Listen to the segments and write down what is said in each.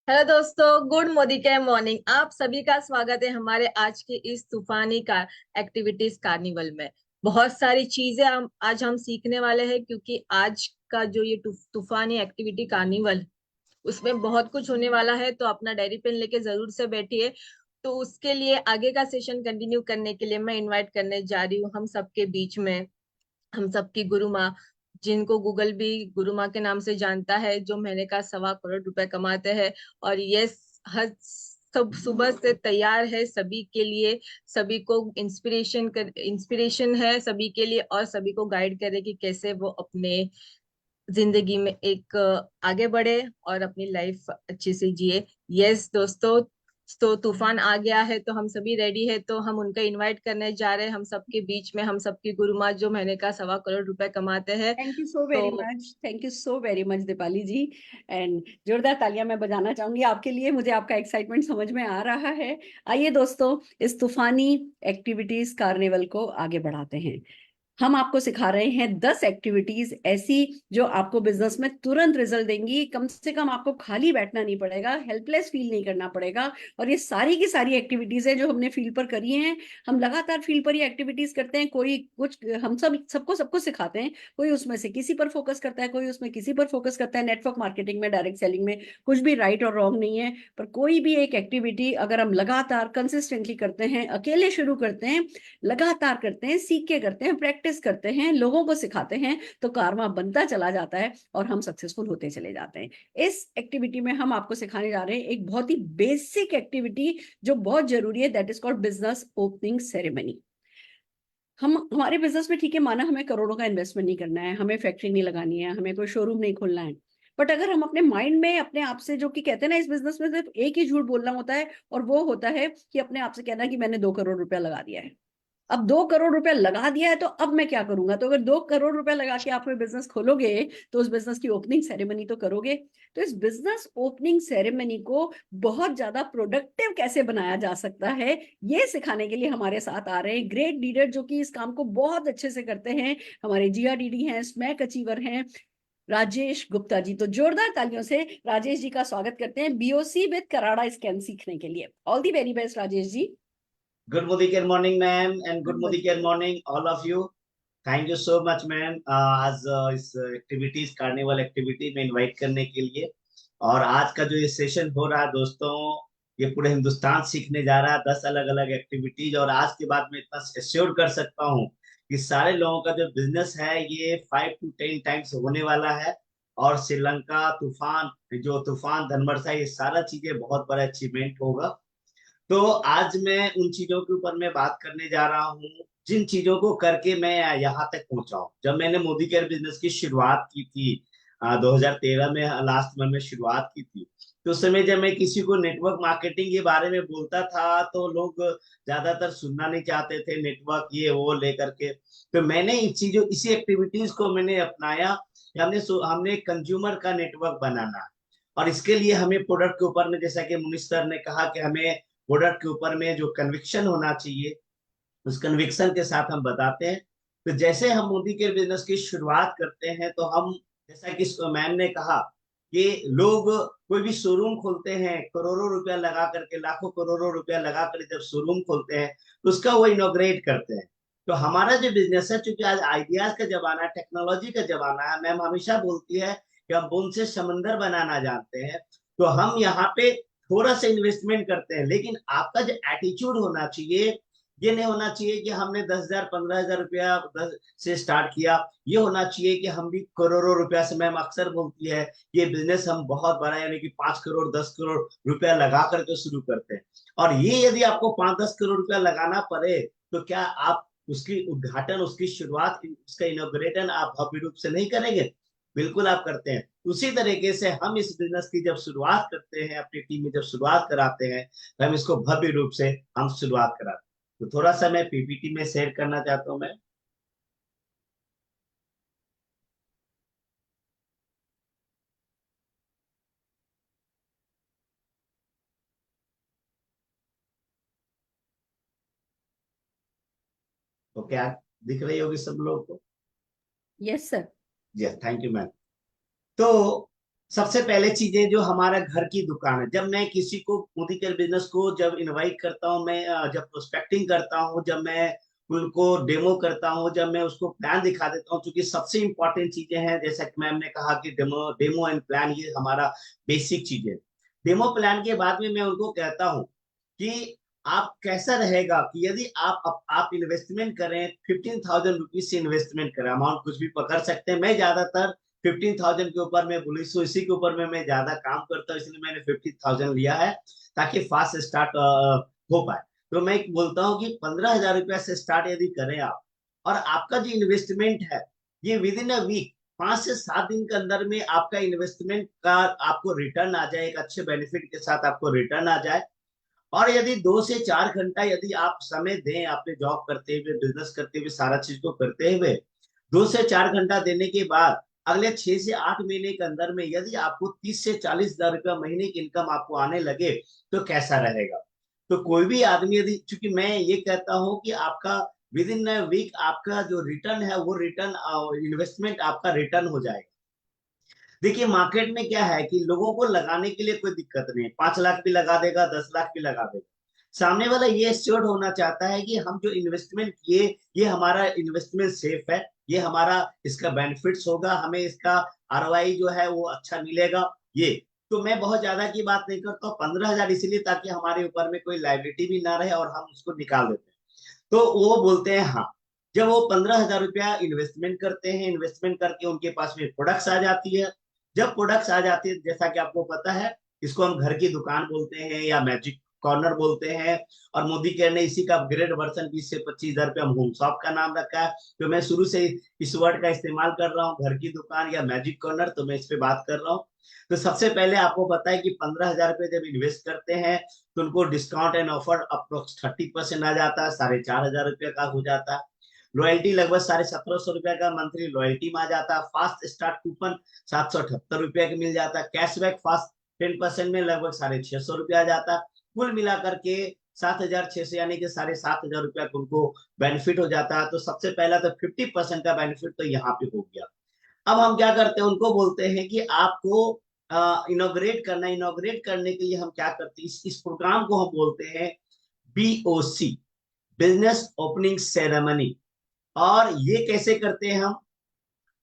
Hello दोस्तों, good Modi के morning. आप सभी का स्वागत है हमारे आज के इस तूफानी का एक्टिविटीज कार्निवल में। बहुत सारी चीजें हम आज सीखने वाले हैं, क्योंकि आज का जो ये तूफानी एक्टिविटी कार्निवल, उसमें बहुत कुछ होने वाला है। तो अपना डायरी पेन लेके जरूर से बैठिए। तो उसके लिए आगे का सेशन कंटिन्यू करने के लिए मैं इनवाइट करने जा रही हूँ हम सबके बीच में, हम सबकी गुरु माँ, जिनको गूगल भी गुरु माँ के नाम से जानता है, जो महीने का 1.25 करोड़ कमाते हैं। और ये हर सब सुबह से तैयार है सभी के लिए, सभी को इंस्पिरेशन है सभी के लिए, और सभी को गाइड करे कि कैसे वो अपने जिंदगी में एक आगे बढ़े और अपनी लाइफ अच्छे से जिए। यस दोस्तों, तो तूफान आ गया है, तो हम सभी रेडी है। तो हम उनका इनवाइट करने जा रहे हैं हम सबके बीच में, हम सबकी गुरु माँ जो महीने का 1.25 करोड़ कमाते हैं। थैंक यू सो वेरी तो much, thank you so very much Deepali ji. And जोरदार तालियां मैं बजाना चाहूंगी आपके लिए। मुझे आपका एक्साइटमेंट समझ में आ रहा है। आइए दोस्तों, इस तूफानी एक्टिविटीज कार्निवल को आगे बढ़ाते हैं। हम आपको सिखा रहे हैं 10 एक्टिविटीज ऐसी जो आपको बिजनेस में तुरंत रिजल्ट देंगी। कम से कम आपको खाली बैठना नहीं पड़ेगा, हेल्पलेस फील नहीं करना पड़ेगा। और ये सारी की सारी एक्टिविटीज है जो हमने फील्ड पर करी हैं। हम लगातार फील्ड पर ये एक्टिविटीज करते हैं। कोई कुछ हम सबको सबको सिखाते हैं। कोई उसमें से किसी पर फोकस करता है, कोई उसमें किसी पर फोकस करता है। नेटवर्क मार्केटिंग में, डायरेक्ट सेलिंग में कुछ भी राइट और रॉन्ग नहीं है। पर कोई भी एक एक्टिविटी अगर हम लगातार कंसिस्टेंटली करते हैं, अकेले शुरू करते हैं, लगातार करते हैं, सीख के करते हैं, प्रैक्टिस करते हैं, लोगों को सिखाते हैं, तो कारवां बनता चला जाता है और हम सक्सेसफुल होते चले जाते हैं। इस एक्टिविटी में हम आपको सिखाने जा रहे हैं एक बहुत ही बेसिक एक्टिविटी जो बहुत जरूरी है। That is called business opening ceremony. हम हमारे बिजनेस में, ठीक है, माना हमें करोड़ों का इन्वेस्टमेंट नहीं करना है, हमें फैक्ट्री नहीं लगानी है, हमें कोई शोरूम नहीं खोलना है। बट अगर हम अपने माइंड में अपने आप से, जो कि कहते हैं ना, इस बिजनेस में सिर्फ एक ही झूठ बोलना होता है, और वो होता है कि अपने आप से कहना कि मैंने 2 करोड़ रुपया लगा दिया है। अब 2 करोड़ रुपया लगा दिया है तो अब मैं क्या करूंगा? तो अगर 2 करोड़ रुपया लगा के आप कोई बिजनेस खोलोगे तो उस बिजनेस की ओपनिंग सेरेमनी तो करोगे। तो इस बिजनेस ओपनिंग सेरेमनी को बहुत ज्यादा प्रोडक्टिव कैसे बनाया जा सकता है, ये सिखाने के लिए हमारे साथ आ रहे हैं ग्रेट लीडर जो कि इस काम को बहुत अच्छे से करते हैं। हमारे जीआरडीडी हैं, स्मैक अचीवर हैं, राजेश गुप्ता जी। तो जोरदार तालियों से राजेश जी का स्वागत करते हैं बीओसी विद कराड़ा स्कैन सीखने के लिए। All the very best Rajesh ji. Good Mudikar morning, ma'am, and good Mudikar morning, all of you. Thank you so much ma'am, आज इस एक्टिविटीज कार्निवल एक्टिविटी में इनवाइट करने के लिए। और आज का जो ये सेशन हो रहा है दोस्तों, ये पूरे हिंदुस्तान सीखने जा रहा है 10 अलग अलग एक्टिविटीज। और आज के बाद मैं इतना एश्योर कर सकता हूँ कि सारे लोगों का जो बिजनेस है ये 5 to 10 टाइम्स होने वाला है। और श्रीलंका तूफान, जो तूफान धनवर्षा, ये सारा चीजें बहुत बड़ा अचीवमेंट होगा। तो आज मैं उन चीजों के ऊपर मैं बात करने जा रहा हूँ जिन चीजों को करके मैं यहाँ तक पहुंचा हूँ। जब मैंने मोदी केयर बिजनेस की शुरुआत की थी 2013 में, लास्ट में मैं शुरुआत की थी। तो उस समय जब मैं किसी को नेटवर्क मार्केटिंग के बारे में बोलता था तो लोग ज्यादातर सुनना नहीं चाहते थे, नेटवर्क ये वो लेकर के। तो मैंने इसी एक्टिविटीज को मैंने अपनाया कि हमने कंज्यूमर का नेटवर्क बनाना है। और इसके लिए हमें प्रोडक्ट के ऊपर में, जैसा कि मुनीष सर ने कहा, कि हमें प्रोडक्ट के ऊपर में जो कन्विक्शन होना चाहिए, उस कन्विक्शन के साथ हम बताते हैं। तो जैसे हम मोदी के बिजनेस की शुरुआत करते हैं तो हम, जैसा कि मैम ने कहा, कि लोग कोई भी शोरूम खोलते हैं करोड़ों रुपया लगा करके, लाखों करोड़ों रुपया लगा कर जब शोरूम खोलते हैं तो उसका वो इनोग्रेट करते हैं। तो हमारा जो बिजनेस है, चूंकि आज आइडियाज का जमाना है, टेक्नोलॉजी का जमाना है, मैम हमेशा बोलती है कि हम बूंद से समंदर बनाना जानते हैं। तो हम यहाँ पे थोड़ा सा इन्वेस्टमेंट करते हैं, लेकिन आपका जो एटीट्यूड होना चाहिए, ये नहीं होना चाहिए कि हमने 10,000 15,000 रुपया से स्टार्ट किया। ये होना चाहिए कि हम भी करोड़ों रुपया से, मैम अक्सर बोलती है, ये बिजनेस हम बहुत बड़ा, यानी कि 5 करोड़ 10 करोड़ रुपया लगा करके शुरू करते हैं। और ये यदि आपको 5-10 करोड़ रुपया लगाना पड़े तो क्या आप उसकी उद्घाटन, उसकी शुरुआत, उसका इनोग्रेशन आप भव्य रूप से नहीं करेंगे? बिल्कुल आप करते हैं। उसी तरीके से हम इस बिजनेस की जब शुरुआत करते हैं, अपनी टीम में जब शुरुआत कराते हैं, तो हम इसको भव्य रूप से हम शुरुआत कराते हैं। तो थोड़ा सा मैं पीपीटी में शेयर करना चाहता हूँ मैं। तो क्या दिख रही होगी सब लोग को? Yes sir. जी, थैंक यू मैम। तो सबसे पहले चीजें जो हमारा घर की दुकान है, जब मैं किसी को मोदी केयर बिजनेस को जब इनवाइट करता हूँ, मैं जब प्रोस्पेक्टिंग करता हूँ, जब मैं उनको डेमो करता हूँ, जब मैं उसको प्लान दिखा देता हूँ, क्योंकि सबसे इंपॉर्टेंट चीजें हैं, जैसा कि मैम ने कहा कि डेमो डेमो एंड प्लान ये हमारा बेसिक चीजें। डेमो प्लान के बाद में मैं उनको कहता हूँ कि आप कैसा रहेगा कि यदि आप इन्वेस्टमेंट करें, 15,000 रुपीज से इन्वेस्टमेंट करें, अमाउंट कुछ भी पकड़ सकते हैं। मैं ज्यादातर 15,000 के ऊपर मैं बोली, सो इसी के ऊपर में मैं ज्यादा काम करता हूँ, इसलिए मैंने 50,000 लिया है ताकि फास्ट स्टार्ट हो पाए। तो मैं बोलता हूँ कि 15,000 रुपया से स्टार्ट यदि करें आप, और आपका जो इन्वेस्टमेंट है ये विद इन अ वीक, 5 से 7 दिन के अंदर में आपका इन्वेस्टमेंट का आपको रिटर्न आ जाए, एक अच्छे बेनिफिट के साथ आपको रिटर्न आ जाए। और यदि 2 से 4 घंटा यदि आप समय दें, अपने जॉब करते हुए, बिजनेस करते हुए, सारा चीज को करते हुए, 2 से 4 घंटा देने के बाद अगले 6 से 8 महीने के अंदर में यदि आपको 30 से 40 हजार रुपया महीने की इनकम आपको आने लगे, तो कैसा रहेगा। तो कोई भी आदमी यदि, चूंकि मैं ये कहता हूं कि आपका विद इन वीक आपका जो रिटर्न है वो रिटर्न इन्वेस्टमेंट आपका रिटर्न हो जाएगा। देखिए मार्केट में क्या है कि लोगों को लगाने के लिए कोई दिक्कत नहीं है, 5 लाख भी लगा देगा, 10 लाख भी लगा देगा। सामने वाला ये एश्योर्ड होना चाहता है कि हम जो इन्वेस्टमेंट किए, ये हमारा इन्वेस्टमेंट सेफ है, ये हमारा इसका बेनिफिट्स होगा, हमें इसका आरओआई जो है वो अच्छा मिलेगा। ये तो मैं बहुत ज्यादा की बात नहीं करता हूँ, 15,000 इसलिए ताकि हमारे ऊपर में कोई लाइबिलिटी भी ना रहे और हम उसको निकाल देते हैं। तो वो बोलते हैं हाँ। जब वो 15,000 रुपया इन्वेस्टमेंट करते हैं, इन्वेस्टमेंट करके उनके पास में प्रोडक्ट्स आ जाती है। जब प्रोडक्ट्स आ जाती है, जैसा कि आपको पता है, इसको हम घर की दुकान बोलते हैं या मैजिक कॉर्नर बोलते हैं। और मोदी केयर ने इसी का अपग्रेड वर्जन 20 से 25 हजार रुपया होम शॉप का नाम रखा है। तो मैं शुरू से इस वर्ड का इस्तेमाल कर रहा हूँ, घर की दुकान या मैजिक कॉर्नर, तो मैं इस पे बात कर रहा हूँ। तो सबसे पहले आपको पता है कि 15,000 रुपये जब इन्वेस्ट करते हैं तो उनको डिस्काउंट एंड ऑफर अप्रोक्स 30% आ जाता है, 4,500 रुपये का हो जाता है। लॉयल्टी लगभग 1,750 रुपये का मंथली लॉयल्टी में आ जाता है। फास्ट स्टार्ट कूपन 778 रुपये का मिल जाता है। कैशबैक फास्ट 10% में लगभग 650 रुपये आ जाता है। कुल मिलाकर के 7,600, यानी कि 7,500 रुपया उनको बेनिफिट हो जाता है। तो सबसे पहला तो 50% का बेनिफिट तो यहाँ पे हो गया। अब हम क्या करते हैं, उनको बोलते हैं कि आपको इनोग्रेट करना। इनोग्रेट करने के लिए हम क्या करते हैं, इस प्रोग्राम को हम बोलते हैं बीओसी, बिजनेस ओपनिंग सेरेमनी। और ये कैसे करते हैं हम,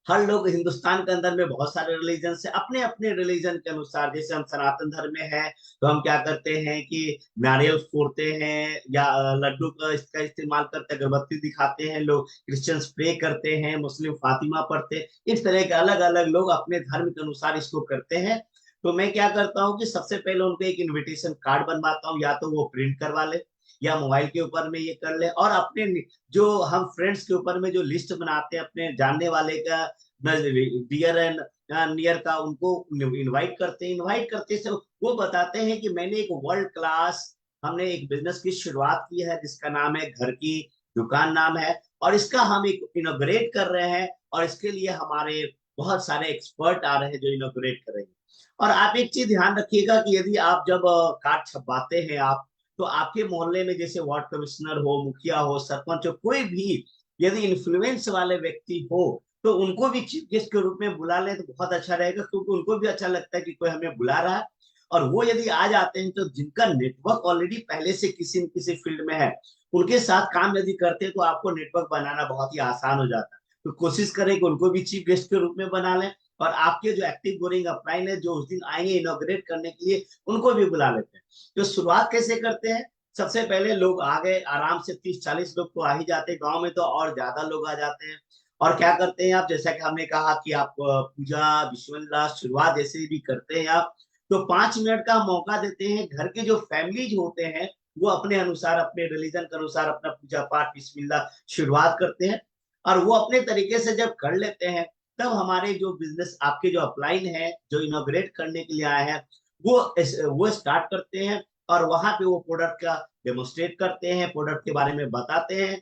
हर लोग हिंदुस्तान के अंदर में बहुत सारे रिलीजन है, अपने अपने रिलीजन के अनुसार, जैसे हम सनातन धर्म में है तो हम क्या करते हैं कि नारियल फोड़ते हैं या लड्डू का इसका इस्तेमाल करते हैं, अगरबत्ती दिखाते हैं लोग, क्रिश्चियंस प्रे करते हैं, मुस्लिम फातिमा पढ़ते हैं। इस तरह के अलग अलग लोग अपने धर्म के अनुसार इसको करते हैं। तो मैं क्या करता हूँ कि सबसे पहले उनको एक इन्विटेशन कार्ड बनवाता हूँ, या तो वो प्रिंट करवा ले या मोबाइल के ऊपर में ये कर ले, और अपने जो हम फ्रेंड्स के ऊपर में जो लिस्ट बनाते हैं अपने जानने वाले का, डियर एंड नियर का, उनको इनवाइट करते हैं। इनवाइट करते से वो बताते हैं कि मैंने एक वर्ल्ड क्लास, हमने एक बिजनेस की शुरुआत की है जिसका नाम है घर की दुकान नाम है, और इसका हम एक इनोग्रेट कर रहे हैं, और इसके लिए हमारे बहुत सारे एक्सपर्ट आ रहे हैं जो इनोग्रेट करेंगे। और आप एक चीज ध्यान रखिएगा कि यदि आप जब कार्ड छपवाते हैं आप, तो आपके मोहल्ले में जैसे वार्ड कमिश्नर हो, मुखिया हो, सरपंच हो, कोई भी यदि इन्फ्लुएंस वाले व्यक्ति हो, तो उनको भी चीफ गेस्ट के रूप में बुला ले तो बहुत अच्छा रहेगा, क्योंकि उनको भी अच्छा लगता है कि कोई हमें बुला रहा है। और वो यदि आ जाते हैं तो जिनका नेटवर्क ऑलरेडी पहले से किसी न किसी फील्ड में है, उनके साथ काम यदि करते हैं तो आपको नेटवर्क बनाना बहुत ही आसान हो जाता है। तो कोशिश करें कि उनको भी चीफ गेस्ट के रूप में बना लें, और आपके जो एक्टिव गोइंग अपलाइन है जो उस दिन आएंगे इनोग्रेट करने के लिए, उनको भी बुला लेते हैं। तो शुरुआत कैसे करते हैं, सबसे पहले लोग आ गए, आराम से 30-40 लोग तो आ ही जाते हैं, गांव में तो और ज्यादा लोग आ जाते हैं। और क्या करते हैं आप, जैसा कि हमने कहा कि आप पूजा विश्वनाथ शुरुआत जैसे भी करते हैं आप, तो 5 मिनट का मौका देते हैं। घर के जो फैमिलीज होते हैं वो अपने अनुसार, अपने रिलीजन के अनुसार अपना पूजा पाठ बिस्मिल्लाह शुरुआत करते हैं, और वो अपने तरीके से जब कर लेते हैं, तब हमारे जो बिजनेस आपके जो अपलाइन है जो इनोग्रेट करने के लिए आए हैं, वो स्टार्ट करते हैं। और वहां पे वो प्रोडक्ट का डेमोस्ट्रेट करते हैं, प्रोडक्ट के बारे में बताते हैं।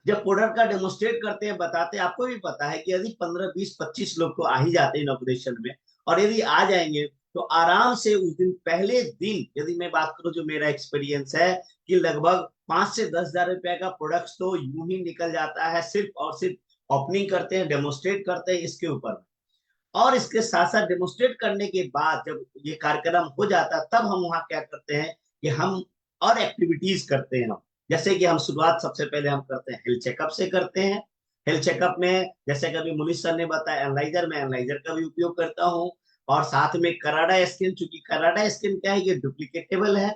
जब प्रोडक्ट का डेमोस्ट्रेट करते हैं, बताते हैं, आपको भी पता है कि यदि 15-20-25 लोग तो आ ही जाते हैं इनोग्रेशन में, और यदि आ जाएंगे तो आराम से उस दिन पहले दिन, यदि मैं बात करूं जो मेरा एक्सपीरियंस है, कि लगभग 5 से 10 हजार रुपए का प्रोडक्ट तो यूं ही निकल जाता है, सिर्फ और सिर्फ ओपनिंग करते हैं, डेमोस्ट्रेट करते हैं इसके ऊपर। और इसके साथ साथ डेमोन्स्ट्रेट करने के बाद जब ये कार्यक्रम हो जाता है तब हम वहाँ क्या करते हैं कि हम और एक्टिविटीज करते हैं। हम जैसे कि हम शुरुआत सबसे पहले हम करते हैं हेल्थ चेकअप से करते हैं। हेल्थ चेकअप में जैसे कभी मुनीष सर ने बताया एनालाइजर, मैं एनालाइजर का भी उपयोग करता हूँ। और साथ में कराडा स्कैन, चूंकि कराडा स्कैन क्या है, ये डुप्लीकेटेबल है,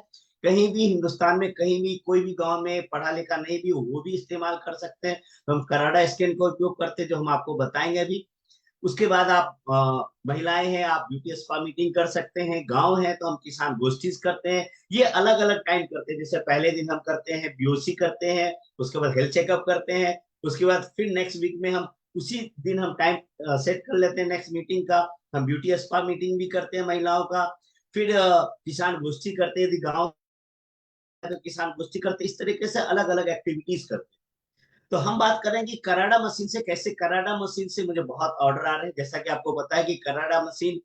कहीं भी हिंदुस्तान में कहीं भी कोई भी गांव में पढ़ा लिखा नहीं भी वो भी इस्तेमाल कर सकते हैं। तो हम कराडा स्कैन का उपयोग करते हैं, जो हम आपको बताएंगे अभी। उसके बाद आप महिलाएं हैं, आप ब्यूटी स्पा मीटिंग कर सकते हैं। गांव है तो हम किसान गोष्ठी करते हैं। ये अलग अलग टाइम करते हैं। जैसे पहले दिन हम करते हैं बीओसी करते हैं, उसके बाद हेल्थ चेकअप करते हैं, उसके बाद फिर नेक्स्ट वीक में हम उसी दिन हम टाइम सेट कर लेते हैं नेक्स्ट मीटिंग का। हम ब्यूटी स्पा मीटिंग भी करते हैं महिलाओं का। फिर किसान गोष्ठी करते हैं, यदि गाँव है तो किसान गोष्ठी करते हैं। इस तरीके से अलग अलग एक्टिविटीज करते हैं। तो हम बात करेंगे कराडा मशीन से कैसे। कराडा मशीन से मुझे बहुत ऑर्डर आ रहे हैं। जैसा कि आपको पता है कि कराडा मशीन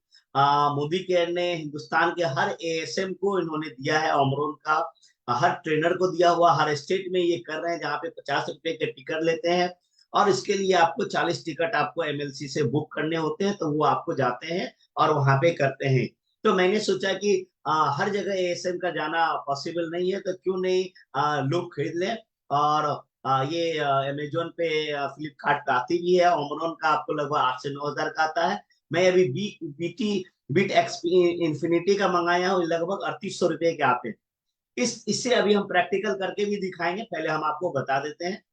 मोदी केयर ने हिंदुस्तान के हर एएसएम को इन्होंने दिया है, अमरोन का हर ट्रेनर को दिया हुआ। हर स्टेट में ये कर रहे हैं जहाँ पे 50 रुपए के टिकट लेते हैं, और इसके लिए आपको 40 टिकट आपको एमएलसी से बुक करने होते हैं। तो वो आपको जाते हैं और वहां पे करते हैं। तो मैंने सोचा कि हर जगह एएसएम का जाना पॉसिबल नहीं है, तो क्यों नहीं लोग खरीद लें। और ये अमेजोन पे, फ्लिपकार्ट पे आती भी है। ओमरॉन का आपको लगभग 8 से 9 हजार का आता है। मैं अभी बीट एक्स इन्फिनिटी का मंगाया हूँ, लगभग 3800 रुपए के आते हैं। इससे अभी हम प्रैक्टिकल करके भी दिखाएंगे, पहले हम आपको बता देते हैं।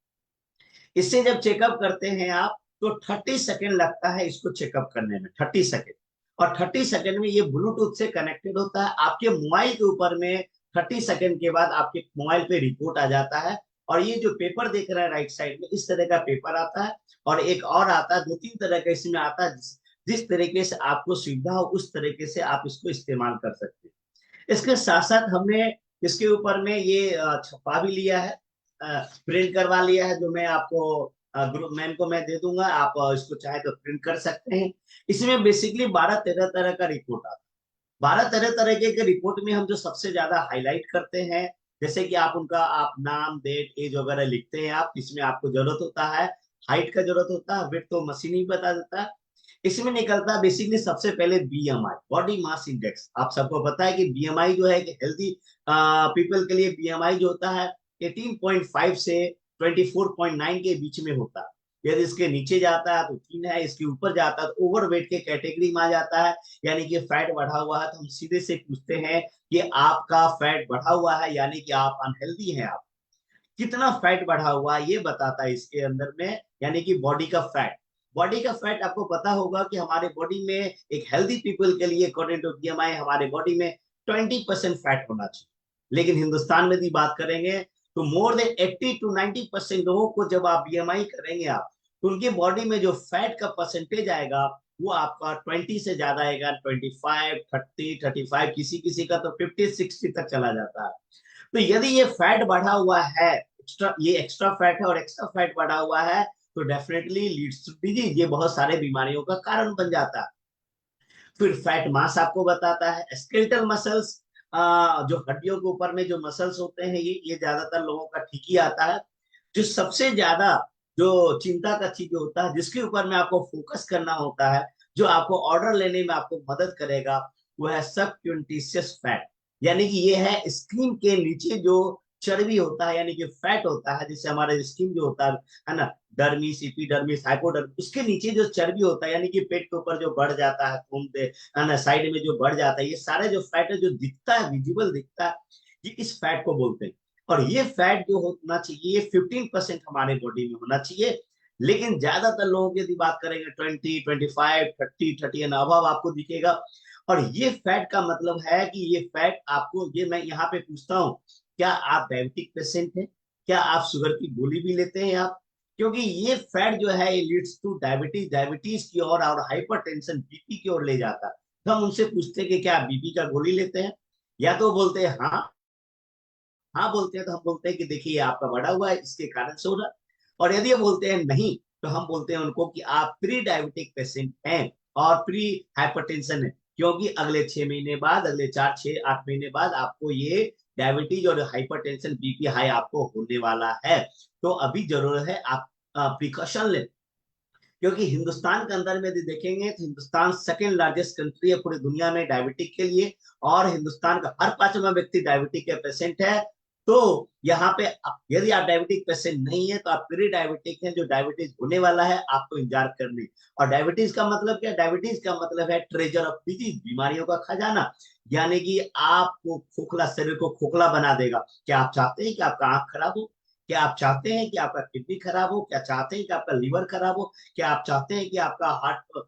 इससे जब चेकअप करते हैं आप, तो 30 सेकेंड लगता है इसको चेकअप करने में, 30 सेकेंड। और 30 सेकेंड में ये ब्लूटूथ से कनेक्टेड होता है आपके मोबाइल के ऊपर में। 30 सेकेंड के बाद आपके मोबाइल पे रिपोर्ट आ जाता है। और ये जो पेपर देख रहे हैं राइट साइड में, इस तरह का पेपर आता है। और एक और आता है, 2-3 तरह का इसमें आता है। जिस तरीके से आपको सुविधा हो उस तरीके से आप इसको इस्तेमाल कर सकते हैं। इसके साथ साथ हमने इसके ऊपर में ये छपा भी लिया है, प्रिंट करवा लिया है, जो मैं आपको ग्रुप मैम को मैं दे दूंगा। आप इसको चाहे तो प्रिंट कर सकते हैं। इसमें बेसिकली 12-13 तरह का रिपोर्ट आता है। 12 तरह तरह के रिपोर्ट में हम जो सबसे ज्यादा हाईलाइट करते हैं, जैसे कि आप उनका आप नाम, डेट, एज वगैरह लिखते हैं आप। इसमें आपको जरूरत होता है हाइट का, जरूरत होता है वेट तो मशीन ही बता देता है। इसमें निकलता है बेसिकली सबसे पहले बीएमआई, बॉडी मास इंडेक्स। आप सबको पता है कि बीएमआई जो है कि हेल्दी पीपल के लिए बीएमआई जो होता है 18.5 से 24.9 के बीच में होता है। यदि इसके नीचे जाता है तो 3 है, इसके ऊपर जाता है तो ओवरवेट के कैटेगरी में आ जाता है, यानी कि फैट बढ़ा हुआ है। तो हम सीधे से पूछते हैं कि आपका फैट बढ़ा हुआ है, यानी कि आप अनहेल्दी हैं। आप कितना फैट बढ़ा हुआ है ये बताता है इसके अंदर में, यानी कि बॉडी का फैट। बॉडी का फैट आपको पता होगा कि हमारे बॉडी में एक हेल्दी पीपल के लिए अकॉर्डिंग टू बीएमआई हमारे बॉडी में 20% फैट होना चाहिए। लेकिन हिंदुस्तान में भी बात करेंगे तो मोर देन 80 to 90% लोगों को जब आप बीएमआई करेंगे आप, तो उनकी बॉडी में जो फैट का परसेंटेज आएगा वो आपका 20 से ज्यादा आएगा, 25, 30, 35, किसी किसी का तो 50-60 तक चला जाता है। तो यदि ये फैट बढ़ा हुआ है, ये एक्स्ट्रा फैट है और एक्स्ट्रा फैट बढ़ा हुआ है, तो डेफिनेटली लीड्स टू डिजीज, ये बहुत सारे बीमारियों का कारण बन जाता है। फिर फैट मास आपको बताता है। स्केलेटल मसल्स, जो हड्डियों के ऊपर में जो मसल्स होते हैं, ये ज्यादातर लोगों का ठीक ही आता है। जो सबसे ज्यादा जो चिंता का चीज होता है, जिसके ऊपर में आपको फोकस करना होता है, जो आपको ऑर्डर लेने में आपको मदद करेगा, वो है सबक्यूटेनियस फैट। यानी कि ये है स्किन के नीचे जो चर्बी होता है, यानी कि फैट होता है, जिससे हमारा स्किन जो होता है ना, डर्मिस, एपिडर्मिस, हाइपोडर्मिस, उसके नीचे जो चर्बी होता है, यानी कि पेट के ऊपर जो बढ़ जाता है, घूमते है ना, साइड में जो बढ़ जाता है, ये सारे जो फैट है जो दिखता है, विजिबल दिखता है, ये इस फैट को बोलते हैं। और ये फैट जो होना चाहिए ये 15% हमारे बॉडी में होना चाहिए। लेकिन ज्यादातर लोगों की यदि बात करेंगे 20, 25, 30 एंड अबव आपको दिखेगा। और ये फैट का मतलब है कि ये फैट आपको, ये मैं यहाँ पे पूछता हूँ, क्या आप डायबिटिक पेशेंट हैं? क्या आप शुगर की गोली भी लेते हैं आप? क्योंकि ये फैट जो है ये लीड्स टू डायबिटीज, डायबिटीज की ओर और हाइपरटेंशन, बीपी की ओर ले जाता है। तो हम उनसे पूछते हैं कि क्या आप बीपी का गोली लेते हैं? या तो बोलते हैं हाँ, हाँ बोलते हैं तो हम बोलते हैं कि देखिए आपका बढ़ा हुआ है, इसके कारण से हो रहा है। और यदि ये बोलते हैं नहीं, तो हम बोलते हैं उनको कि आप प्री डायबिटिक पेशेंट हैं और प्री हाइपरटेंशन है। क्योंकि अगले 6 महीने बाद, अगले 4, 6, 8 महीने बाद आपको ये डायबिटीज और हाइपरटेंशन, बीपी हाई आपको होने वाला है। तो अभी जरूरत है आप प्रिकॉशन लें। क्योंकि हिंदुस्तान के अंदर में यदि देखेंगे तो हिंदुस्तान सेकेंड लार्जेस्ट कंट्री है पूरी दुनिया में डायबिटिक के लिए, और हिंदुस्तान का हर 5वां व्यक्ति डायबिटिक के पेशेंट है। तो यहाँ पे यदि आप डायबिटिक पेशेंट नहीं है तो आप प्री डायबिटिक हैं, जो डायबिटीज होने वाला है आपको इंतजार करने। और डायबिटीज का मतलब क्या? डायबिटीज का मतलब है ट्रेजर ऑफ डिजीज, बीमारियों का खजाना। यानी कि आपको खोखला, शरीर को खोखला बना देगा। क्या आप चाहते हैं कि आपका आंख खराब हो? क्या आप चाहते हैं कि आपका किडनी खराब हो? क्या चाहते हैं कि आपका लीवर खराब हो? क्या आप चाहते हैं कि आपका हार्ट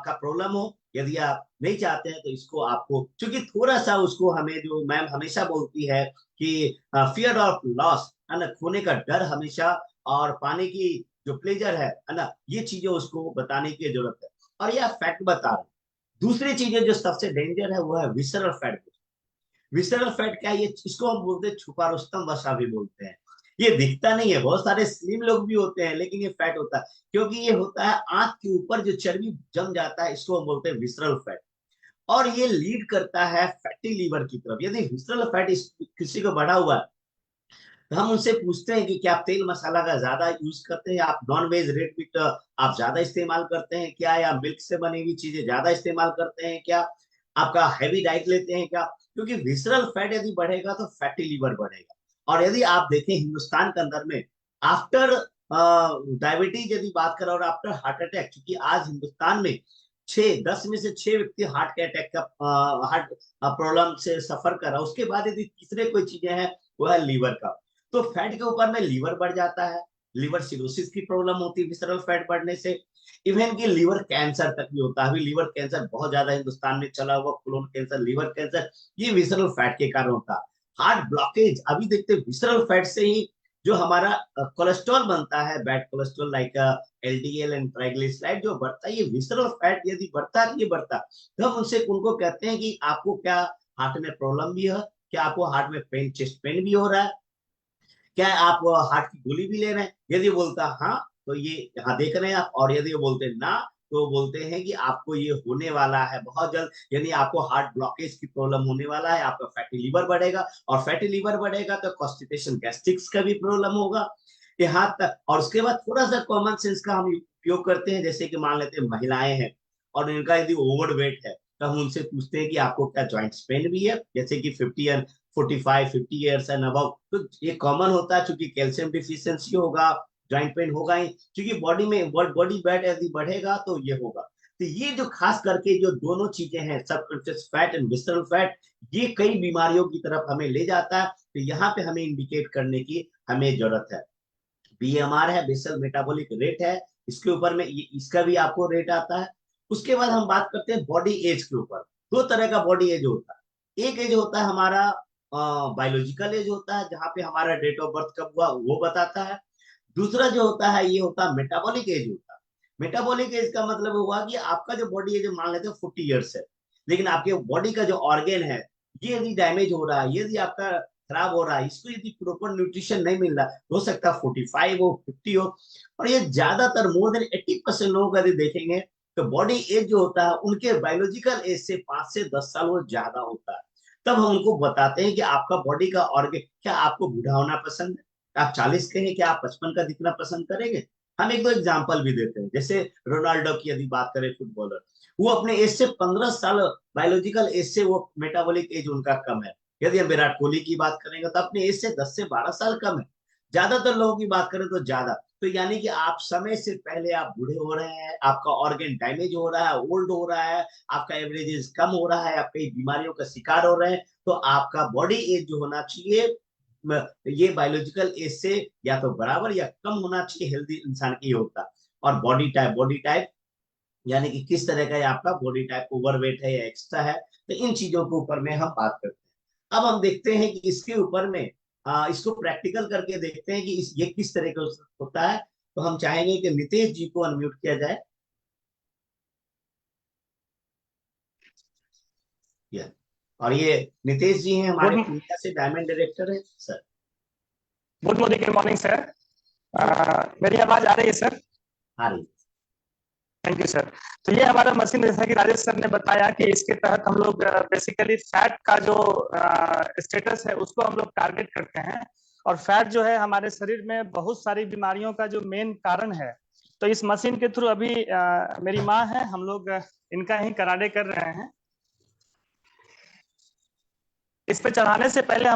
का प्रॉब्लम हो? यदि आप नहीं चाहते हैं तो इसको आपको, क्योंकि थोड़ा सा उसको, हमें जो मैम हमेशा बोलती है कि फियर ऑफ लॉस है ना, खोने का डर हमेशा, और पाने की जो प्लेजर है ना, ये चीजें उसको बताने की जरूरत है। और यह फैक्ट बता रहे। दूसरी चीजें जो सबसे डेंजर है वो है विसरल फैट। विसरल फैट क्या है? ये इसको हम बोलते हैं छुपा रुस्तम वसा भी बोलते हैं। ये दिखता नहीं है, बहुत सारे स्लिम लोग भी होते हैं, लेकिन ये फैट होता है, क्योंकि ये होता है आंख के ऊपर जो चर्बी जम जाता है, इसको हम बोलते हैं विसरल फैट। और ये लीड करता है फैटी लीवर की तरफ। यदि विसरल फैट किसी को बढ़ा हुआ है तो हम उनसे पूछते हैं कि क्या आप तेल मसाला का ज्यादा यूज करते हैं, आप नॉन वेज रेड मीट आप ज्यादा इस्तेमाल करते हैं क्या, या मिल्क से बनी हुई चीजें ज्यादा इस्तेमाल करते हैं क्या, आपका हैवी डाइट लेते हैं क्या? क्योंकि विसरल फैट यदि बढ़ेगा तो फैटी लीवर बढ़ेगा। और यदि आप देखें हिंदुस्तान के अंदर में आफ्टर डायबिटीज यदि बात करें और आफ्टर हार्ट अटैक, क्योंकि आज हिंदुस्तान में 10 में से 6 व्यक्ति हार्ट अटैक का हार्ट प्रॉब्लम से सफर कर रहा है। उसके बाद यदि तीसरे कोई चीजें हैं वो है लीवर का। तो फैट के ऊपर में लीवर बढ़ जाता है, लीवर सिरोसिस की प्रॉब्लम होती है विसरल फैट बढ़ने से। इवन की लीवर कैंसर तक भी होता है। अभी लीवर कैंसर बहुत ज्यादा हिंदुस्तान में चला हुआ, कोलोन कैंसर, लीवर कैंसर, ये विसरल फैट के कारण होता है। हार्ट ब्लॉकेज अभी देखते हैं विसरल फैट से ही जो हमारा कोलेस्ट्रॉल बनता है, bad cholesterol like LDL and triglyceride जो बढ़ता है, ये विसरल फैट यदि बढ़ता है, ये बढ़ता है तो हम उनसे उनको कहते हैं कि आपको क्या हार्ट में प्रॉब्लम भी है, क्या आपको हार्ट में पेन, चेस्ट पेन भी हो रहा है, क्या आप हार्ट की गोली भी ले रहे हैं? यदि बोलता हाँ तो ये यहाँ देख रहे हैं आप, और यदि वो बोलते ना तो बोलते हैं कि आपको ये होने वाला है बहुत जल्द, यानी आपको हार्ट ब्लॉकेज की प्रॉब्लम होने वाला है, आपका फैटी लीवर बढ़ेगा, और फैटी लीवर बढ़ेगा तो कॉन्स्टिपेशन गैस्ट्रिक्स का भी प्रॉब्लम होगा यहाँ तक। और उसके बाद थोड़ा सा कॉमन सेंस का हम उपयोग करते हैं, जैसे कि मान लेते हैं महिलाएं हैं और इनका यदि ओवर वेट है तो हम उनसे पूछते हैं कि आपको क्या जॉइंट पेन भी है, जैसे कि 45-50 ईयर्स एंड अबव। तो ये कॉमन होता है, क्योंकि कैल्शियम डिफिशियंसी होगा, जॉइंट पेन होगा ही, क्योंकि बॉडी में बॉडी वेट यदि बढ़ेगा तो ये होगा। तो ये जो खास करके जो दोनों चीजें हैं, subconscious fat and visceral fat, ये कई बीमारियों की तरफ हमें ले जाता है। तो यहाँ पे हमें इंडिकेट करने की हमें जरूरत है। बीएमआर है, बेसल मेटाबॉलिक रेट है, इसके ऊपर में इसका भी आपको रेट आता है। उसके बाद हम बात करते हैं बॉडी एज के ऊपर। दो तरह का बॉडी एज होता है। एक एज होता है हमारा बायोलॉजिकल एज होता है, जहाँ पे हमारा डेट ऑफ बर्थ कब हुआ वो बताता है। दूसरा जो होता है ये होता है मेटाबॉलिक एज होता है। मेटाबॉलिक एज का मतलब हुआ कि आपका जो बॉडी एज मान लेते हैं 40 ईयर्स है, लेकिन आपके बॉडी का जो ऑर्गेन है ये यदि डैमेज हो रहा है, यदि आपका खराब हो रहा है, इसको यदि प्रॉपर न्यूट्रिशन नहीं मिल रहा, हो सकता है 45 हो, 50 हो। और ये ज्यादातर मोर देन 80% लोगों का यदि देखेंगे तो बॉडी एज जो होता है उनके बायोलॉजिकल एज से 5 से 10 साल वो ज्यादा होता है। तब हम उनको बताते हैं कि आपका बॉडी का ऑर्गेन, क्या आपको बूढ़ा होना पसंद है? आप 40 के हैं, क्या आप 55 का दिखना पसंद करेंगे? हम एक दो एग्जाम्पल भी देते हैं, जैसे रोनाल्डो की यदि बात करें, फुटबॉलर, वो अपने एज से 15 साल बायोलॉजिकल एज से वो मेटाबॉलिक एज उनका कम है। यदि हम विराट कोहली की बात करेंगे तो अपने एज से 10 से 12 साल कम है। ज्यादातर लोगों की बात करें तो ज्यादा। तो यानी कि आप समय से पहले आप बूढ़े हो रहे हैं, आपका ऑर्गन डैमेज हो रहा है, ओल्ड हो रहा है, आपका एवरेज एज कम हो रहा है, आप कई बीमारियों का शिकार हो रहे हैं। तो आपका बॉडी एज जो होना चाहिए ये बायोलॉजिकल एज से या तो बराबर या कम होना चाहिए, हेल्दी इंसान की होता। और बॉडी टाइप यानी कि किस तरह का आपका बॉडी टाइप, ओवरवेट है या एक्स्ट्रा है, तो इन चीजों के ऊपर में हम बात करते हैं। अब हम देखते हैं कि इसके ऊपर में इसको प्रैक्टिकल करके देखते हैं कि ये किस तरह का होता है। तो हम चाहेंगे कि नितेश जी को अनम्यूट किया जाए। या और ये नितेश जी हैं हमारे इंडिया से डायमंड डायरेक्टर है सर। Good morning sir. मेरी आवाज आ रही है सर? आ रही। Thank you sir. तो ये हमारा मशीन, जैसा कि राजेश सर ने बताया कि इसके तहत हम लोग बेसिकली फैट का जो स्टेटस है उसको हम लोग टारगेट करते हैं। और फैट जो है हमारे शरीर में बहुत सारी बीमारियों का जो मेन कारण है तो इस मशीन के थ्रू अभी मेरी माँ है, हम लोग इनका ही कराटे कर रहे हैं। इस पे चढ़ाने से पहले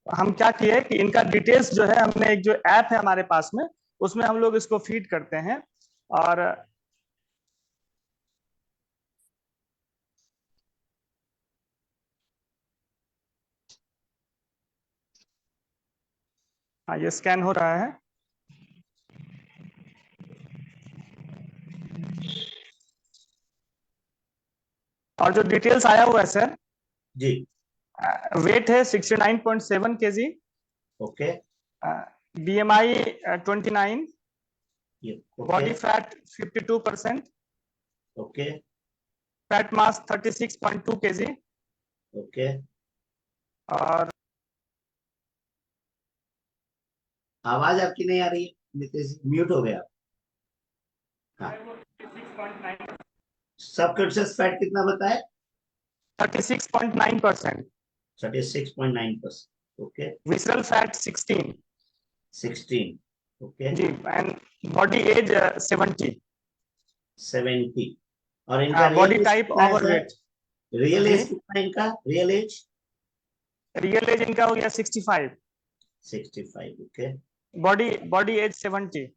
हम क्या किए कि इनका डिटेल्स जो है, हमने एक जो ऐप है हमारे पास में, उसमें हम लोग इसको फीड करते हैं। और हाँ, ये स्कैन हो रहा है। और जो डिटेल्स आया हुआ है सर जी, वेट है 69.7 kg, ओके, BMI 29, ये body okay, fat 52%, okay, fat मास 36.2 kg, ओके। और आवाज आपकी नहीं आ रही है नितेश जी, म्यूट हो गया। हाँ, सबकॉन्शियस फैट कितना बताए? 36.9%, 36.9%, ओके, विसरल फैट 16 16, ओके, जी, एंड बॉडी एज 70, 70। और इनका बॉडी रियल एज टाइप कितना है सर? ओवरवेट रियल जी, एज कितना है इनका? रियल एज रियल एज इनका हो गया 65, 65, ओके, बॉडी बॉडी एज 70,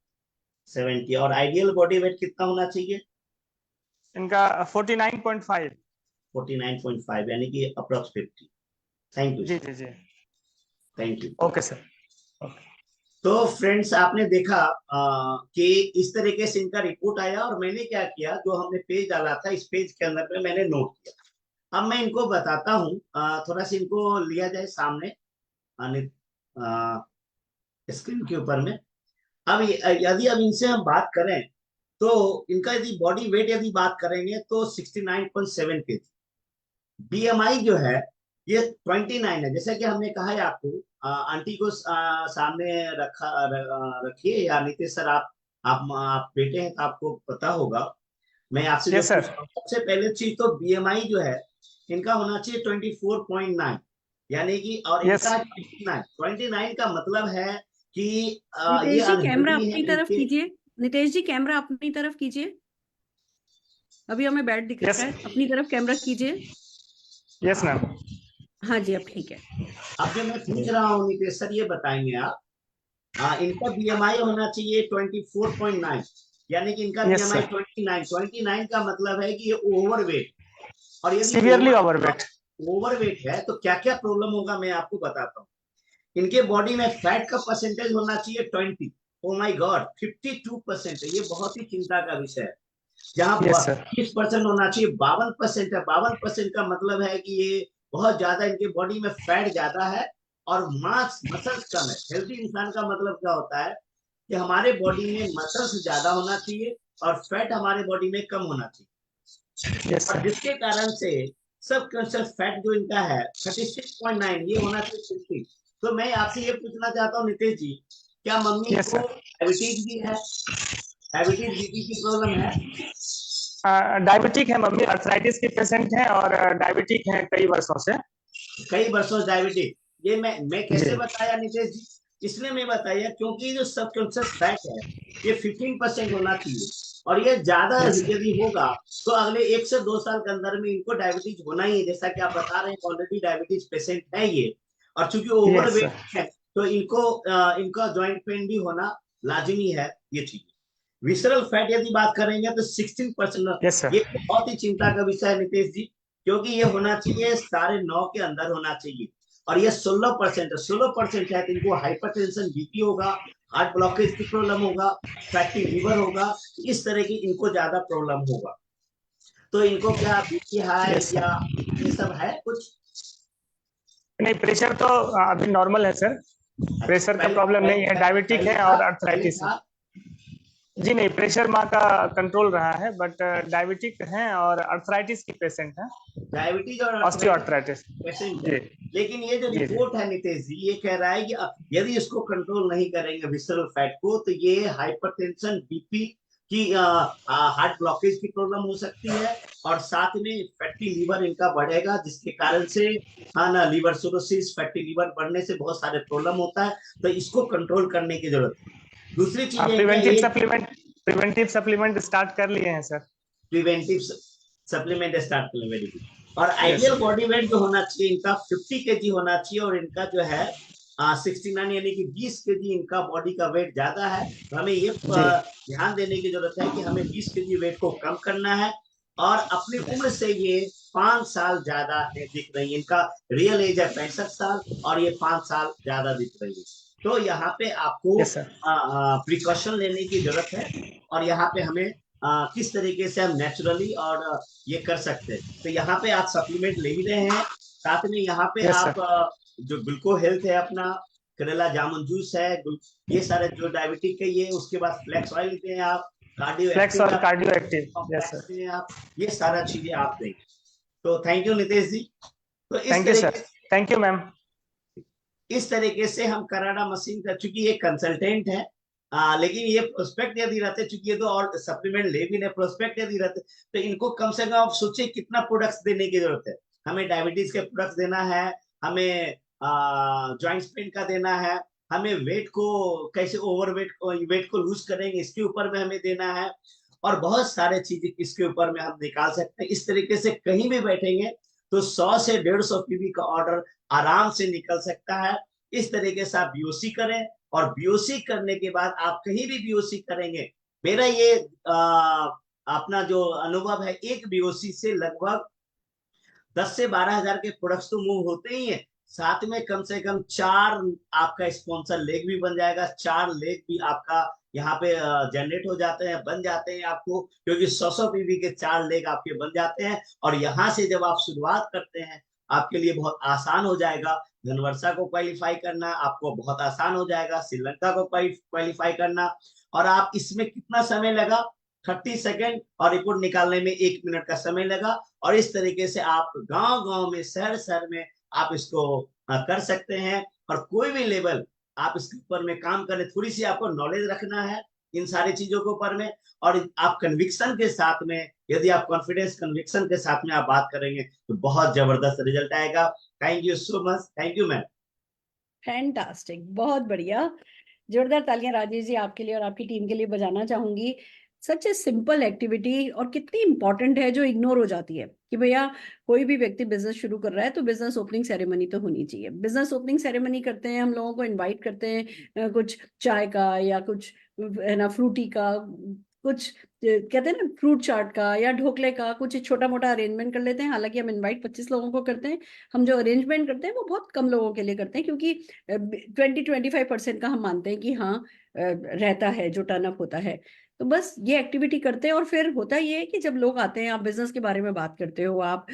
70। और आइडियल बॉडी वेट कितना होना चाहिए? इनका 49.5 49.5, यानी कि अप्रॉक्स 50। थैंक यू जी सर, जी जी, thank you. Okay sir, okay. तो फ्रेंड्स, आपने देखा कि इस तरीके से इनका रिपोर्ट आया, और मैंने क्या किया, जो हमने पेज डाला था इस पेज के अंदर में मैंने नोट किया। अब मैं इनको बताता हूँ, थोड़ा सा इनको लिया जाए सामने स्क्रीन के ऊपर में। अब यदि अब इनसे हम बात करें, तो इनका यदि बॉडी वेट यदि बात करेंगे तो 69.7 kg। बीएमआई जो है ये 29 है, जैसा कि हमने कहा है आपको। आंटी को सामने रखिए, या नीतीश सर आप बेटे हैं तो आपको पता होगा। मैं आपसे जो यस पूछ सर, रहा हूँ, सबसे पहले चीज तो बीएमआई जो है इनका होना चाहिए 24.9, यानी कि, और यस, इनका 29 का मतलब है कि ये नितेश जी कैमरा अनहेल्दी है अपनी तरफ इनके। कीजिए। नितेश जी कैमरा अपनी तरफ कीजिए। अभी हमें बैठ दिख यस, रहा है, अपनी तरफ कैमरा कीजिए। Yes ma'am. हाँ जी, अब ठीक है। अब जो मैं पूछ रहा हूँ नितेश सर, ये बताएंगे आप। इनका बीएमआई होना चाहिए 24.9, यानी कि इनका यस बीएमआई सर, 29 का मतलब है कि ये ओवरवेट। और यदि सीवियरली ओवरवेट। ओवरवेट है तो क्या क्या प्रॉब्लम होगा मैं आपको बताता हूँ। इनके बॉडी में फैट का परसेंटेज होना चाहिए 20। ओ माई गॉड, 52% है, ये बहुत ही चिंता का विषय है। जहां यस सर, 30% होना चाहिए, 52% है। 52% का मतलब है कि ये बहुत ज्यादा, इनके बॉडी में फैट ज्यादा है और मास मसल्स कम है। हेल्दी इंसान का मतलब क्या होता है कि हमारे बॉडी में मसल्स ज्यादा होना चाहिए और फैट हमारे बॉडी में कम होना चाहिए। यस और सर, जिसके कारण से सब कॉन्शियस फैट जो इनका है 36.9, ये होना चाहिए 50। तो मैं आपसे ये पूछना चाहता हूँ नितेश जी, क्या मम्मी यस को सर। डायबिटीज भी है? डायबिटीज बीपी की प्रॉब्लम है? डायबिटिक है मम्मी, अर्थराइटिस की पेशेंट है और डायबिटिक है कई वर्षों से। कई वर्षों से डायबिटीज। ये मैं जी, कैसे बताया नितेश जी? इसलिए मैं बताया क्योंकि जो सबकॉन्शियस फैट है ये 15% होना चाहिए, और ये ज्यादा यस सर, यदि होगा तो अगले 1 से 2 साल के अंदर में इनको डायबिटीज होना ही है। जैसा कि आप बता रहे हैं, ऑलरेडी डायबिटीज पेशेंट है ये, और चूंकि यस ओवरवेट सर, है तो इनका जॉइंट पेन भी होना लाजमी है। ये चीज विसरल फैट यदि बात करेंगे तो 16%। यस सर, ये बहुत ही चिंता का विषय है नितेश जी, क्योंकि ये होना चाहिए 9.5 के अंदर होना चाहिए, और ये 16% है। 16% है तो इनको हाइपरटेंशन, बीपी होगा, हार्ट ब्लॉकेज की प्रॉब्लम होगा, फैटी लीवर होगा, इस तरह की इनको ज्यादा प्रॉब्लम होगा। तो इनको क्या बीपी हाई यस या सर। ये सब है कुछ? नहीं, प्रेशर तो अभी नॉर्मल है सर, अच्छा, प्रेशर का पहले प्रॉब्लम नहीं है, डायबिटिक पहले है था, और पहले अर्थराइटिस है। था। जी नहीं, प्रेशर माँ का कंट्रोल रहा है, बट डायबिटिक है और अर्थराइटिस की पेशेंट है, डायबिटीज और अर्थराइटिस ऑस्टियोआर्थराइटिस। पेशेंट है। जी लेकिन ये जो जी जी, रिपोर्ट है नितेश जी, ये कह रहा है कि यदि इसको कंट्रोल नहीं करेंगे विसरल फैट को, तो ये हाइपरटेंशन, बीपी की, हार्ट ब्लॉकेज की प्रॉब्लम हो सकती है, और साथ में फैटी लीवर इनका बढ़ेगा, जिसके कारण से, हाँ ना, लीवर सिरोसिस, फैटी लीवर बढ़ने से बहुत सारे प्रॉब्लम होता है। तो इसको कंट्रोल करने की जरूरत है। दूसरी चीज है इनका preventive age. Supplement. Preventive supplement start कर लिए हैं सर। प्रिवेंटिव सप्लीमेंट स्टार्ट कर, वेरी गुड। और Yes, ideal sir. Body weight जो होना चाहिए इनका 50 केजी होना चाहिए, और इनका जो है 69 यानी कि 20 केजी इनका बॉडी का वेट ज्यादा है। तो हमें ये जी ध्यान देने की जरूरत है कि हमें 20 केजी वेट को कम करना है। और अपनी उम्र से ये 5 साल ज्यादा दिख रही है। इनका रियल एज है 65 साल और ये 5 साल ज्यादा दिख रही है। तो यहाँ पे आपको यस सर। प्रिकॉशन लेने की जरूरत है। और यहाँ पे हमें किस तरीके से हम नेचुरली और ये कर सकते हैं। तो यहाँ पे आप सप्लीमेंट ले ही रहे हैं, साथ में यहाँ पे यस आप सर। जो ग्लूको हेल्थ है अपना, करेला जामुन जूस है, ये सारे जो डायबिटिक है ये, उसके बाद फ्लेक्स ऑयल लेते हैं आप, कार्डियो फ्लेक्स एक्टिव और cardio active. Yes complex sir. लेते हैं आप, ये सारा चीजें आप देंगे। तो थैंक यू नितेश जी। तो thank you sir. Thank you ma'am. इस तरीके से हम कराडा मशीन का, चूंकि ये कंसल्टेंट है, लेकिन ये प्रोस्पेक्ट यदि रहते, चूंकि ये तो और सप्लीमेंट ले भी नहीं, प्रोस्पेक्ट यदि रहते तो इनको कम से कम आप सोचिए कितना प्रोडक्ट्स देने की जरूरत है। हमें डायबिटीज के प्रोडक्ट्स देना है, हमें जॉइंट्स पेन का देना है, हमें वेट को कैसे वेट को लूज करेंगे इसके ऊपर में हमें देना है, और बहुत सारे चीजें इसके ऊपर में हम निकाल सकते हैं। इस तरीके से कहीं भी बैठेंगे तो 100 से 150 पीवी का ऑर्डर आराम से निकल सकता है। इस तरीके से आप बीओसी करें, और बीओसी करने के बाद आप कहीं भी बीओसी करेंगे, मेरा ये अपना जो अनुभव है, एक बीओसी से लगभग 10 से 12 हजार के प्रोडक्ट्स तो मूव होते ही हैं, साथ में कम से कम 4 आपका स्पॉन्सर लेग भी बन जाएगा, 4 लेग भी आपका यहाँ पे जनरेट हो जाते हैं, बन जाते हैं आपको, क्योंकि 100 पीवी के 4 लेग आपके बन जाते हैं। और यहाँ से जब आप शुरुआत करते हैं, आपके लिए बहुत आसान हो जाएगा। धनवर्षा को क्वालिफाई करना आपको बहुत आसान हो जाएगा, श्रीलंका को क्वालिफाई करना। और आप इसमें कितना समय लगा, 30 सेकेंड, और रिपोर्ट निकालने में 1 मिनट का समय लगा। और इस तरीके से आप गांव गांव में, शहर शहर में आप इसको कर सकते हैं। और कोई भी लेवल आप इसके ऊपर में काम करें, थोड़ी सी आपको नॉलेज रखना है इन सारी चीजों के ऊपर में, और आप कन्विक्शन के साथ में, यदि आप कॉन्फिडेंस कन्विक्शन के साथ में आप बात करेंगे तो बहुत जबरदस्त रिजल्ट आएगा। Thank you so much. Thank you ma'am. Fantastic, बहुत बढ़िया। जोरदार तालियां राजेश जी आपके लिए और आपकी टीम के लिए बजाना चाहूंगी। सच ए सिंपल एक्टिविटी, और कितनी इंपॉर्टेंट है, जो इग्नोर हो जाती है कि भैया कोई भी व्यक्ति बिजनेस शुरू कर रहा है तो बिजनेस ओपनिंग सेरेमनी तो होनी चाहिए। बिजनेस ओपनिंग सेरेमनी करते हैं, हम लोगों को इनवाइट करते हैं कुछ चाय का या कुछ है ना फ्रूटी का, कुछ कहते हैं ना फ्रूट चाट का या ढोकले का, कुछ छोटा मोटा अरेंजमेंट कर लेते हैं। हालांकि हम इनवाइट 25 लोगों को करते हैं, हम जो अरेंजमेंट करते हैं वो बहुत कम लोगों के लिए करते हैं, क्योंकि 20-25% का हम मानते हैं कि हाँ रहता है, जो टर्नअप होता है। तो बस ये एक्टिविटी करते हैं, और फिर होता ये है कि जब लोग आते हैं, आप बिजनेस के बारे में बात करते हो, आप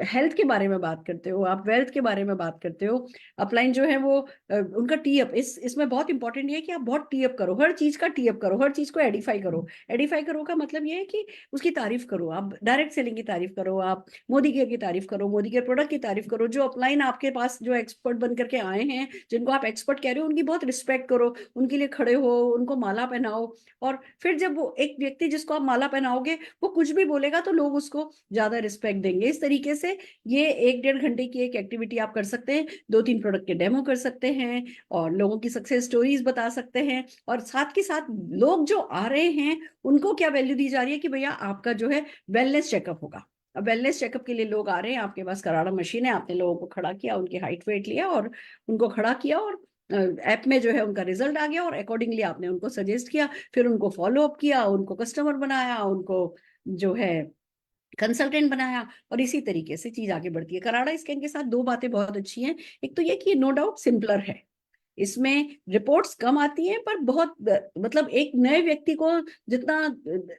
हेल्थ के बारे में बात करते हो, आप वेल्थ के बारे में बात करते हो। अपलाइन जो है वो उनका टी अप, इसमें बहुत इंपॉर्टेंट ये है कि आप बहुत टी अप करो, हर चीज का टी अप करो, हर चीज को एडिफाई करो। एडिफाई करो का मतलब ये है कि उसकी तारीफ करो, आप डायरेक्ट सेलिंग की तारीफ करो, आप मोदी केयर की तारीफ करो, मोदी केयर प्रोडक्ट की तारीफ करो। जो अपलाइन आपके पास जो एक्सपर्ट बन करके आए हैं, जिनको आप एक्सपर्ट कह रहे हो, उनकी बहुत रिस्पेक्ट करो, उनके लिए खड़े हो, उनको माला पहनाओ। और फिर जब वो एक व्यक्ति जिसको आप माला पहनाओगे वो कुछ भी बोलेगा तो लोग उसको ज्यादा रिस्पेक्ट देंगे। इस तरीके से ये 1-1.5 घंटे की एक एक्टिविटी आप कर सकते हैं। 2-3 प्रोडक्ट के डेमो कर सकते हैं, और लोगों की सक्सेस स्टोरीज बता सकते हैं, और साथ के साथ लोग जो आ रहे हैं उनको क्या वैल्यू दी जा रही है कि भैया आपका जो है वेलनेस चेकअप होगा। अब वेलनेस चेकअप के लिए लोग आ रहे हैं, आपके पास कराड़ा मशीन है, आपने लोगों को खड़ा किया, उनकी हाइट वेट लिया और उनको खड़ा किया, और ऐप में जो है उनका रिजल्ट आ गया, और अकॉर्डिंगली आपने उनको सजेस्ट किया, फिर उनको फॉलो अप किया, उनको कस्टमर बनाया, उनको जो है कंसल्टेंट बनाया, और इसी तरीके से चीज आगे बढ़ती है। कराड़ा स्कैन के साथ 2 बातें बहुत अच्छी हैं। एक तो ये कि नो डाउट सिंपलर है, इसमें रिपोर्ट्स कम आती हैं, पर बहुत मतलब एक नए व्यक्ति को जितना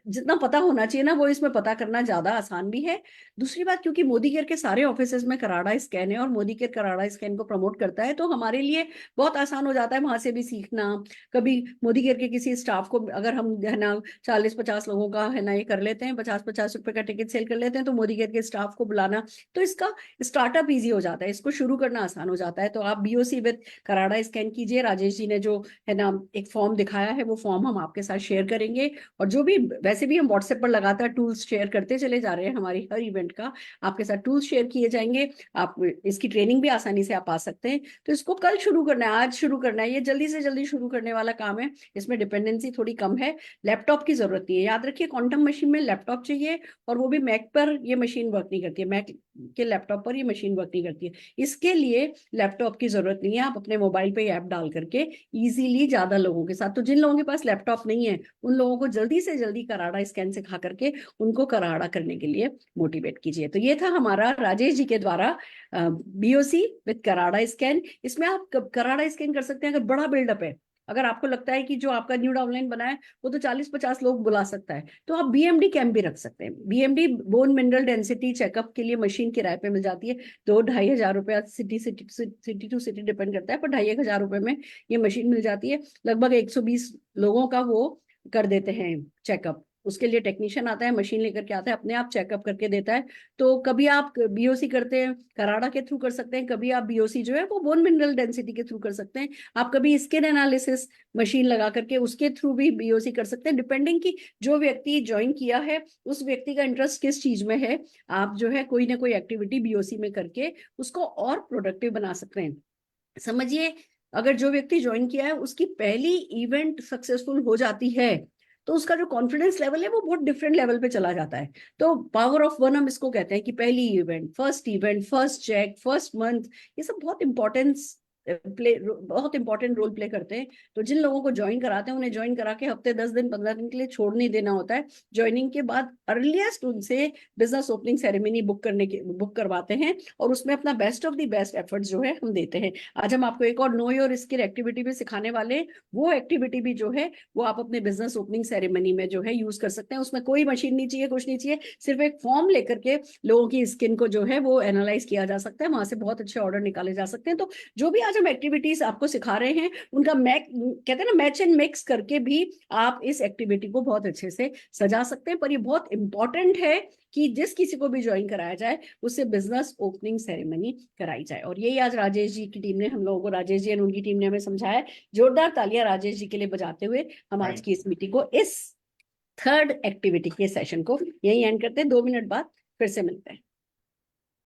जितना पता होना चाहिए ना, वो इसमें पता करना ज्यादा आसान भी है। दूसरी बात, क्योंकि मोदी केयर के सारे ऑफिसेज में कराड़ा स्कैन है, और मोदी केयर कराड़ा स्कैन को प्रमोट करता है, तो हमारे लिए बहुत आसान हो जाता है वहां से भी सीखना। कभी मोदी केयर के किसी स्टाफ को, अगर हम है ना 40-50 लोगों का है ना ये कर लेते हैं, 50-50 रुपए का टिकट सेल कर लेते हैं, तो मोदी केयर के स्टाफ को बुलाना, तो इसका स्टार्टअप ईजी हो जाता है, इसको शुरू करना आसान हो जाता है। तो आप BOC with Karada scan scan कीजिए। राजेश जी ने जो है ना एक फॉर्म दिखाया है, वो फॉर्म हम आपके साथ शेयर करेंगे। और जो भी, वैसे भी हम व्हाट्सएप पर लगातार टूल्स शेयर करते चले जा रहे हैं, हमारी हर इवेंट का आपके साथ टूल्स शेयर किए जाएंगे। आप इसकी ट्रेनिंग भी आसानी से आप पा सकते हैं। तो इसको कल शुरू करना है, आज शुरू करना है, ये जल्दी से जल्दी शुरू करने वाला काम है। इसमें डिपेंडेंसी थोड़ी कम है, लैपटॉप की जरूरत नहीं है। याद रखिए, क्वांटम मशीन में लैपटॉप चाहिए, और वो भी मैक पर ये मशीन वर्क नहीं करती है, मैक के लैपटॉप पर ये मशीन वर्क नहीं करती है। इसके लिए लैपटॉप की जरूरत नहीं है, आप अपने मोबाइल पे ऐप डाल करके इजीली ज्यादा लोगों के साथ, तो जिन लोगों के पास लैपटॉप नहीं है उन लोगों को जल्दी से जल्दी कराड़ा स्कैन सिखा करके उनको कराड़ा करने के लिए मोटिवेट कीजिए। तो ये था हमारा राजेश जी के द्वारा बीओसी विद कराड़ा स्कैन। इसमें आप कराड़ा स्कैन कर सकते हैं अगर बड़ा बिल्डअप है। अगर आपको लगता है कि जो आपका न्यू डाउनलाइन बना है वो तो 40-50 लोग बुला सकता है, तो आप बीएमडी कैंप भी रख सकते हैं। BMD bone mineral density checkup के लिए मशीन किराए पे मिल जाती है, 2-2,500 रुपया, सिटी टू सिटी डिपेंड करता है, पर 2,500 रुपये में ये मशीन मिल जाती है। लगभग 120 लोगों का वो कर देते हैं चेकअप। उसके लिए टेक्नीशियन आता है, मशीन लेकर के आता है, अपने आप चेकअप करके देता है। तो कभी आप बीओसी करते हैं कराड़ा के थ्रू कर सकते हैं, कभी आप बीओसी जो है वो बोन मिनरल डेंसिटी के थ्रू कर सकते हैं, आप कभी स्किन एनालिसिस मशीन लगा करके उसके थ्रू भी बीओसी कर सकते हैं, डिपेंडिंग कि जो व्यक्ति ज्वाइन किया है उस व्यक्ति का इंटरेस्ट किस चीज में है। आप जो है कोई ना कोई एक्टिविटी बीओसी में करके उसको और प्रोडक्टिव बना सकते हैं। समझिए, अगर जो व्यक्ति ज्वाइन किया है उसकी पहली इवेंट सक्सेसफुल हो जाती है, तो उसका जो कॉन्फिडेंस लेवल है वो बहुत डिफरेंट लेवल पे चला जाता है। तो पावर ऑफ वन हम इसको कहते हैं कि पहली event, first check, first month, ये सब बहुत इंपॉर्टेंट रोल प्ले करते हैं। तो जिन लोगों को ज्वाइन कराते हैं उन्हें ज्वाइन करा के हफ्ते 10 दिन 15 दिन के लिए छोड़ नहीं देना होता है। ज्वाइनिंग के बाद अर्लीस्ट उनसे बिजनेस ओपनिंग सेरेमनी बुक करवाते हैं, और उसमें अपना best of the best efforts जो है हम देते हैं। आज हम आपको एक और नो योर स्किल एक्टिविटी भी सिखाने वाले हैं। वो एक्टिविटी भी जो है वो आप अपने बिजनेस ओपनिंग सेरेमनी में जो है यूज कर सकते हैं। उसमें कोई मशीन नहीं चाहिए, कुछ नहीं चाहिए, सिर्फ एक फॉर्म लेकर के लोगों की स्किन को जो है वो एनालाइज किया जा सकता है, वहां से बहुत अच्छे ऑर्डर निकाले जा सकते हैं। तो जो भी आज हम एक्टिविटीज आपको सिखा रहे हैं उनका कहते हैं ना मैच एंड मिक्स करके भी आप इस एक्टिविटी को बहुत अच्छे से सजा सकते हैं। पर ये बहुत इंपॉर्टेंट है कि जिस किसी को भी ज्वाइन कराया जाए उससे बिजनेस ओपनिंग सेरेमनी कराई जाए। और यही आज राजेश जी की टीम ने हम लोगों को, राजेश जी और उनकी टीम ने हमें समझाया। जोरदार तालियां राजेश जी के लिए बजाते हुए हम आज की इस मीटिंग को, इस थर्ड एक्टिविटी के सेशन को यही एंड करते हैं। 2 मिनट बाद फिर से मिलते हैं।